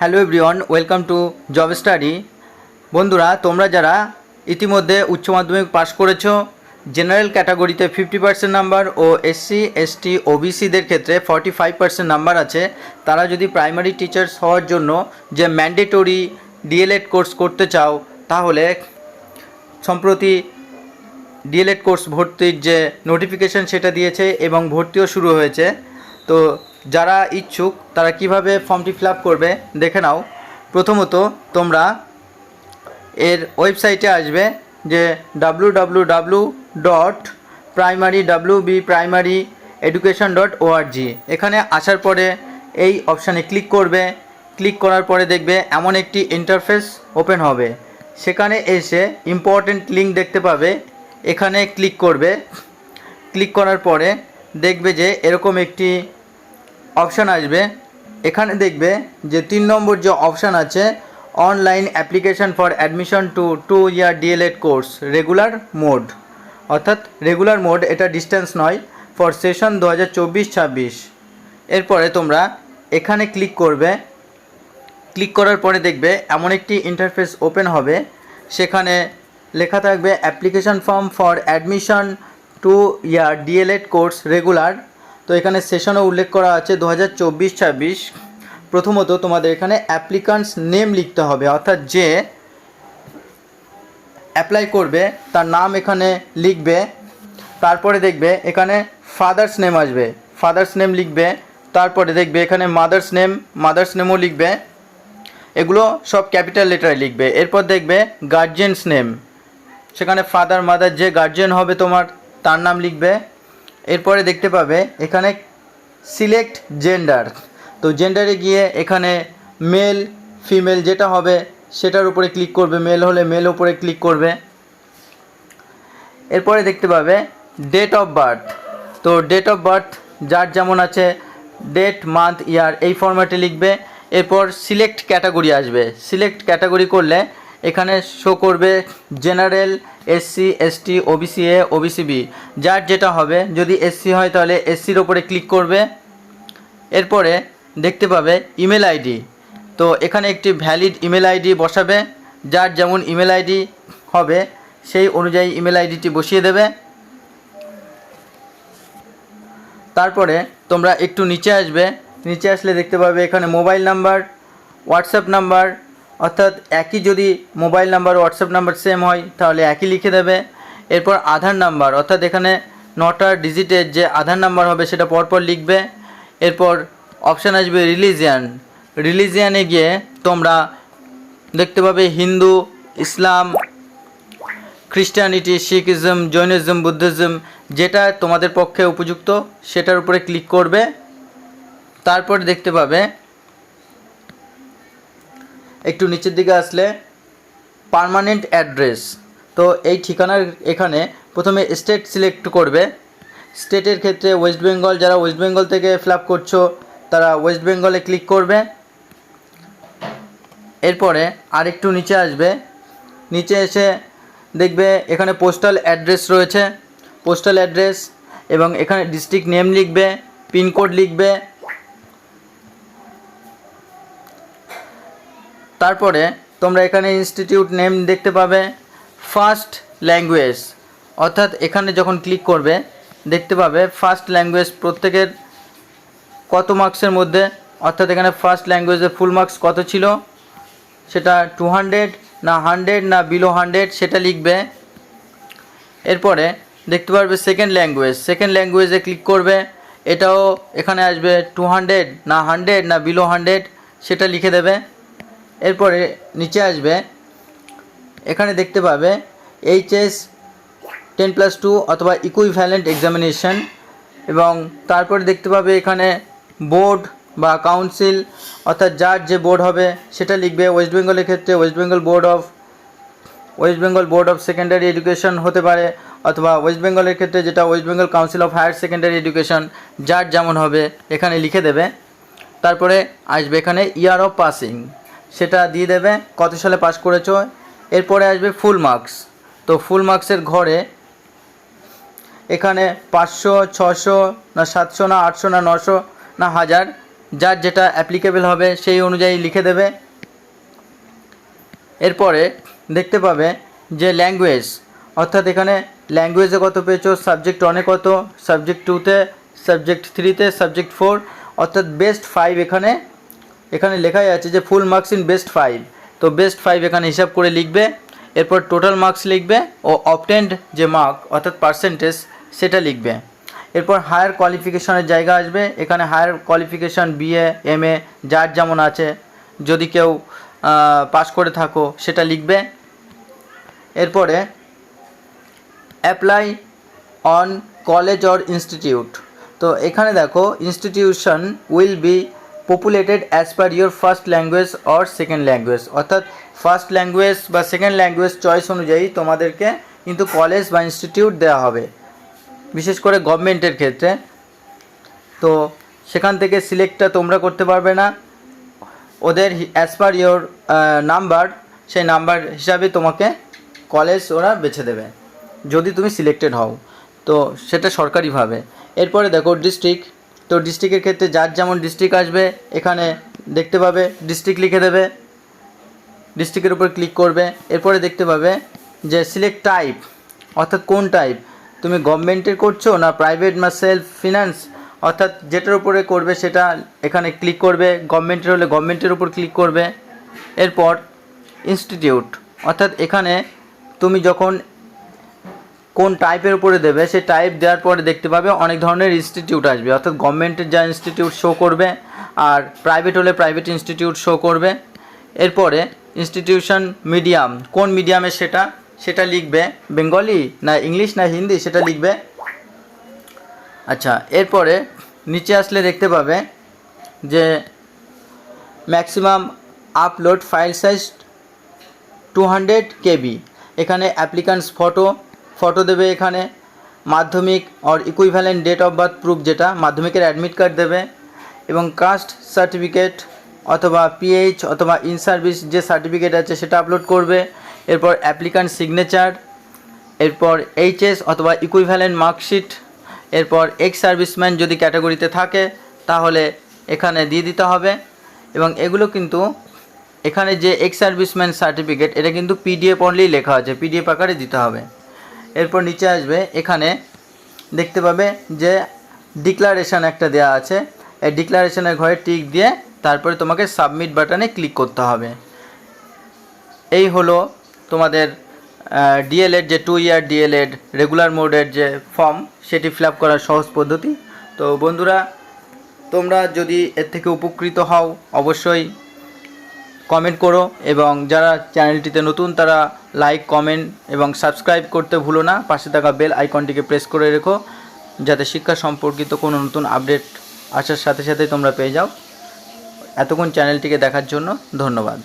Hello everyone, welcome to job study. বন্ধুরা, তোমরা যারা ইতিমধ্যে উচ্চ মাধ্যমিক পাশ করেছো, জেনারেল ক্যাটাগরিতে 50% নাম্বার ও এসসি এসটি ওবিসিদের ক্ষেত্রে 45% নাম্বার আছে, তারা যদি প্রাইমারি টিচার্স হওয়ার জন্য যে ম্যান্ডেটরি ডিএলএড কোর্স করতে চাও, তাহলে সম্প্রতি ডিএলএড কোর্স ভর্তির যে নোটিফিকেশান সেটা দিয়েছে এবং ভর্তিও শুরু হয়েছে। তো যারা ইচ্ছুক তারা কিভাবে ফর্মটি ফিল আপ করবে দেখে নাও। প্রথমত তোমরা এর ওয়েবসাইটে আসবে, যে www.primary.education.org। এখানে আসার পরে এই অপশানে ক্লিক করবে। ক্লিক করার পরে দেখবে এমন একটি ইন্টারফেস ওপেন হবে। সেখানে এসে ইম্পর্টেন্ট লিঙ্ক দেখতে পাবে, এখানে ক্লিক করবে। ক্লিক করার পরে দেখবে যে এরকম একটি অপশান আসবে। এখানে দেখবে যে 3 নম্বর যে অপশান আছে, online application for admission to 2 year DElEd course regular mode, অর্থাৎ রেগুলার মোড, এটা ডিস্টেন্স নয়, ফর সেশন 2024-26। এরপরে তোমরা এখানে ক্লিক করবে। ক্লিক করার পরে দেখবে এমন একটি ইন্টারফেস ওপেন হবে। সেখানে লেখা থাকবে application form for admission two year DElEd course regular. তো এখানে সেশনও উল্লেখ করা আছে 2024-26। প্রথমত তোমাদের এখানে অ্যাপ্লিকান্টস নেম লিখতে হবে, অর্থাৎ যে অ্যাপ্লাই করবে তার নাম এখানে লিখবে। তারপরে দেখবে এখানে ফাদার্স নেম আসবে, ফাদার্স নেম লিখবে। তারপরে দেখবে এখানে মাদার্স নেমও লিখবে। এগুলো সব ক্যাপিটাল লেটারে লিখবে। এরপর দেখবে গার্জিয়ানস নেম, সেখানে ফাদার মাদার যে গার্জিয়ান হবে তোমার তার নাম লিখবে। এরপরে দেখতে পাবে এখানে সিলেক্ট জেন্ডার। তো জেন্ডারে গিয়ে এখানে মেল ফিমেল যেটা হবে সেটার উপরে ক্লিক করবে। মেল হলে মেল উপরে ক্লিক করবে। এরপরে দেখতে পাবে ডেট অফ বার্থ। তো ডেট অফ বার্থ যার যেমন আছে, ডেট মান্থ ইয়ার এই ফরম্যাটে লিখবে। এরপর সিলেক্ট ক্যাটাগরি আসবে। সিলেক্ট ক্যাটাগরি করলে এখানে শো করবে general, SC ST, OBC A, OBC B, যার যেটা হবে। যদি এসসি হয় তাহলে এসসির ওপরে ক্লিক করবে। এরপরে দেখতে পাবে ইমেল আইডি। তো এখানে একটি ভ্যালিড ইমেল আইডি বসাবে, যার যেমন ইমেল আইডি হবে সেই অনুযায়ী ইমেল আইডিটি বসিয়ে দেবে। তারপরে তোমরা একটু নিচে আসবে। নিচে আসলে দেখতে পাবে এখানে মোবাইল নাম্বার, হোয়াটসঅ্যাপ নাম্বার, অর্থাৎ একই যদি mobile number WhatsApp number same হয় তাহলে একই লিখে দেবে। এরপর আধার নাম্বার, অর্থাৎ এখানে 9টা ডিজিটের যে আধার নাম্বার হবে সেটা পরপর লিখবে। এরপর অপশান আসবে রিলিজিয়ানে গিয়ে তোমরা দেখতে পাবে হিন্দু, ইসলাম, খ্রিস্টানিটি, শিখিজম, জৈনিজম, বুদ্ধিজম, যেটা তোমাদের পক্ষে উপযুক্ত সেটার উপরে ক্লিক করবে। তারপর দেখতে পাবে একটু নিচের দিকে আসলে পার্মানেন্ট অ্যাড্রেস। তো এই ঠিকানার এখানে প্রথমে স্টেট সিলেক্ট করবে। স্টেটের ক্ষেত্রে ওয়েস্ট বেঙ্গল, যারা ওয়েস্ট বেঙ্গল থেকে ফিল আপ করছো তারা ওয়েস্ট বেঙ্গলে ক্লিক করবে। এরপরে আরেকটু নিচে আসবে। নিচে এসে দেখবে এখানে পোস্টাল অ্যাড্রেস রয়েছে, পোস্টাল অ্যাড্রেস, এবং এখানে ডিস্ট্রিক্ট নেম লিখবে, পিনকোড লিখবে। তারপরে তোমরা এখানে ইনস্টিটিউট নেম দেখতে পাবে, ফার্স্ট ল্যাঙ্গুয়েজ, অর্থাৎ এখানে যখন ক্লিক করবে দেখতে পাবে ফার্স্ট ল্যাঙ্গুয়েজ প্রত্যেকের কত মার্কসের মধ্যে, অর্থাৎ এখানে ফার্স্ট ল্যাঙ্গুয়েজের ফুল মার্কস কত ছিল, সেটা 200 না 100 না বিলো 100 সেটা লিখবে। এরপরে দেখতে পারবে সেকেন্ড ল্যাঙ্গুয়েজে ক্লিক করবে। এটাও এখানে আসবে 200 না 100 না বিলো 100 সেটা লিখে দেবে। এরপরে নিচে আসবে, এখানে দেখতে পাবে এইচএস 10+2 অথবা ইকুইভ্যালেন্ট এক্সামিনেশন, এবং তারপরে দেখতে পাবে এখানে বোর্ড বা কাউন্সিল, অর্থাৎ যার যে বোর্ড হবে সেটা লিখবে। ওয়েস্ট বেঙ্গলের ক্ষেত্রে West Bengal board of secondary education হতে পারে, অথবা ওয়েস্ট বেঙ্গলের ক্ষেত্রে যেটা West Bengal council of higher secondary education, যার যেমন হবে এখানে লিখে দেবে। তারপরে আসবে এখানে ইয়ার অফ পাসিং, সেটা দিয়ে দেবে কত সালে পাস করেছো। এরপরে আসবে ফুল মার্কস। তো ফুল মার্কসের ঘরে এখানে 500, 600 না 700 না 800 না 900 না 1000 যার যেটা অ্যাপ্লিকেবল হবে সেই অনুযায়ী লিখে দেবে। এরপরে দেখতে পাবে যে ল্যাঙ্গুয়েজ, অর্থাৎ এখানে ল্যাঙ্গুয়েজে কত পেয়েছো, সাবজেক্ট 1-এ কত, সাবজেক্ট 2-তে, সাবজেক্ট 3-তে, সাবজেক্ট 4, অর্থাৎ বেস্ট 5 এখানে লেখাই আছে যে ফুল মার্কস ইন বেস্ট 5, তো বেস্ট 5 এখানে হিসাব করে লিখবে। এরপর টোটাল মার্কস লিখবে ও অবটেন্ড যে মার্ক অর্থাৎ পার্সেন্টেজ সেটা লিখবে। এরপর হায়ার কোয়ালিফিকেশনের জায়গা আসবে, এখানে হায়ার কোয়ালিফিকেশান BA MA যার যেমন আছে, যদি কেউ পাস করে থাকো সেটা লিখবে। এরপরে apply on college or institute, তো এখানে দেখো institution will be populated as per your first language or second language, অর্থাৎ ফার্স্ট ল্যাঙ্গুয়েজ বা সেকেন্ড ল্যাঙ্গুয়েজ চয়েস অনুযায়ী তোমাদেরকে কিন্তু কলেজ বা ইনস্টিটিউট দেওয়া হবে, বিশেষ করে গভর্নমেন্টের ক্ষেত্রে। তো সেখান থেকে সিলেক্টটা তোমরা করতে পারবে না, ওদের অ্যাজ পার ইয়োর নাম্বার, সেই নাম্বার হিসাবে তোমাকে কলেজ ওরা বেছে দেবে যদি তুমি সিলেক্টেড হও, তো সেটা সরকারিভাবে। এরপরে দেখো ডিস্ট্রিক্ট, তো ডিস্ট্রিক্টের ক্ষেত্রে যার যেমন ডিস্ট্রিক্ট আসবে এখানে দেখতে পাবে ডিস্ট্রিক্ট লিখে দেবে, ডিস্ট্রিক্টের উপর ক্লিক করবে। এরপরে দেখতে পাবে যে সিলেক্ট টাইপ, অর্থাৎ কোন টাইপ, তুমি গভর্নমেন্টের করছো না প্রাইভেট না সেলফ ফিনান্স, অর্থাৎ যেটার উপরে করবে সেটা এখানে ক্লিক করবে, গভর্নমেন্টের হলে গভর্নমেন্টের উপর ক্লিক করবে। এরপর ইনস্টিটিউট, অর্থাৎ এখানে তুমি যখন কোন টাইপের উপরে দেবে সেই টাইপ দেওয়ার পরে দেখতে পাবে অনেক ধরনের ইনস্টিটিউট আসবে, অর্থাৎ গভর্নমেন্টের যা ইনস্টিটিউট শো করবে, আর প্রাইভেট হলে প্রাইভেট ইনস্টিটিউট শো করবে। এরপরে ইনস্টিটিউশন মিডিয়াম, কোন মিডিয়ামে সেটা লিখবে, বেঙ্গলি না ইংলিশ না হিন্দি সেটা লিখবে। আচ্ছা, এরপরে নিচে আসলে দেখতে পাবে যে maximum upload file size 200 KB, এখানে অ্যাপ্লিকান্টস ফটো দেবে, এখানে Madhyamik or equivalent date of birth proof যেটা মাধ্যমিকের অ্যাডমিট কার্ড দেবে, এবং কাস্ট সার্টিফিকেট অথবা PH অথবা ইন সার্ভিস যে সার্টিফিকেট আছে সেটা আপলোড করবে। এরপর অ্যাপ্লিকান্ট সিগনেচার, এরপর HS অথবা ইকুইভ্যালেন্ট মার্কশিট, এরপর এক্স সার্ভিসম্যান যদি ক্যাটাগরিতে থাকে তাহলে এখানে দিয়ে দিতে হবে। এবং এগুলো কিন্তু এখানে যে এক্স সার্ভিসম্যান সার্টিফিকেট এটা কিন্তু PDF অনলি লেখা আছে, PDF আকারে দিতে হবে। এরপর নিচে আসবে, এখানে দেখতে পাবে যে ডিক্লারেশন একটা দেওয়া আছে, এই ডিক্লারেশনের ঘরে টিক দিয়ে তারপরে তোমাকে সাবমিট বাটনে ক্লিক করতে হবে। এই হলো তোমাদের DLED যে 2 ইয়ার DLED রেগুলার মোডের যে ফর্ম সেটি ফিল আপ করার সহজ পদ্ধতি। তো বন্ধুরা, তোমরা যদি এর থেকে উপকৃত হও অবশ্যই কমেন্ট করো, এবং যারা চ্যানেলটিতে নতুন তারা লাইক কমেন্ট এবং সাবস্ক্রাইব করতে ভুলো না, পাশে থাকা বেল আইকনটিকে প্রেস করে রেখো যাতে শিক্ষা সম্পর্কিত কোনো নতুন আপডেট আসার সাথে সাথে তোমরা পেয়ে যাও। এতক্ষণ চ্যানেলটিকে দেখার জন্য ধন্যবাদ।